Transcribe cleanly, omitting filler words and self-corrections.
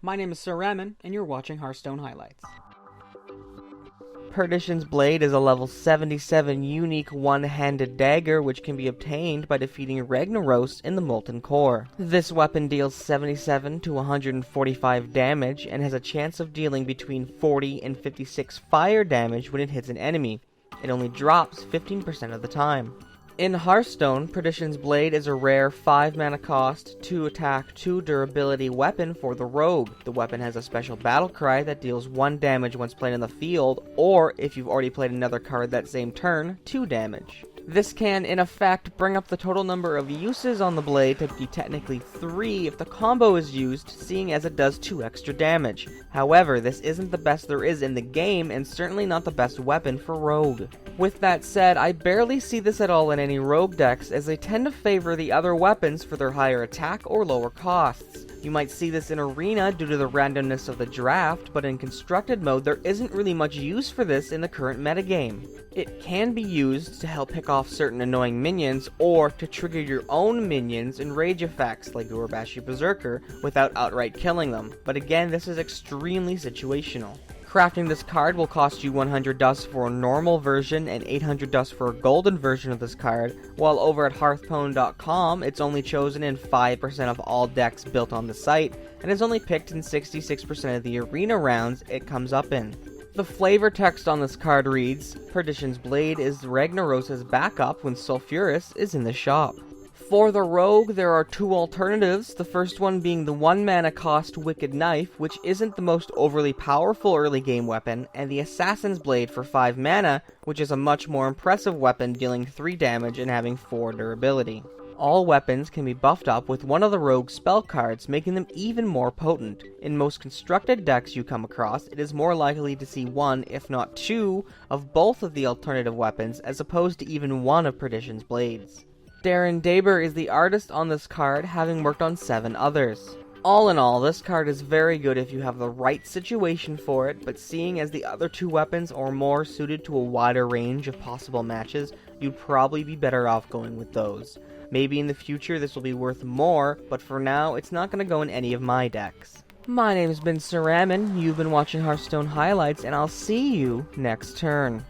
My name is SireRamen, and you're watching Hearthstone Highlights. Perdition's Blade is a level 77 unique one-handed dagger which can be obtained by defeating Ragnaros in the Molten Core. This weapon deals 77 to 145 damage and has a chance of dealing between 40 and 56 fire damage when it hits an enemy. It only drops 15% of the time. In Hearthstone, Perdition's Blade is a rare 5 mana cost, 2 attack, 2 durability weapon for the rogue. The weapon has a special battle cry that deals 1 damage once played in the field, or if you've already played another card that same turn, 2 damage. This can, in effect, bring up the total number of uses on the blade to be technically 3 if the combo is used, seeing as it does 2 extra damage. However, this isn't the best there is in the game, and certainly not the best weapon for rogue. With that said, I barely see this at all in any rogue decks, as they tend to favor the other weapons for their higher attack or lower costs. You might see this in Arena due to the randomness of the draft, but in constructed mode there isn't really much use for this in the current metagame. It can be used to help pick off certain annoying minions, or to trigger your own minions in rage effects like Urabashi Berserker without outright killing them, but again this is extremely situational. Crafting this card will cost you 100 dust for a normal version and 800 dust for a golden version of this card, while over at Hearthstone.com it's only chosen in 5% of all decks built on the site, and is only picked in 66% of the arena rounds it comes up in. The flavor text on this card reads, "Perdition's Blade is Ragnaros' backup when Sulfuras is in the shop." For the rogue, there are 2 alternatives, the first one being the 1 mana cost Wicked Knife, which isn't the most overly powerful early game weapon, and the Assassin's Blade for 5 mana, which is a much more impressive weapon dealing 3 damage and having 4 durability. All weapons can be buffed up with one of the rogue spell cards, making them even more potent. In most constructed decks you come across, it is more likely to see 1, if not 2, of both of the alternative weapons, as opposed to even 1 of Perdition's Blades. Darren Daber is the artist on this card, having worked on 7 others. All in all, this card is very good if you have the right situation for it, but seeing as the other 2 weapons are more suited to a wider range of possible matches, you'd probably be better off going with those. Maybe in the future this will be worth more, but for now, it's not going to go in any of my decks. My name's been SireRamen, you've been watching Hearthstone Highlights, and I'll see you next turn.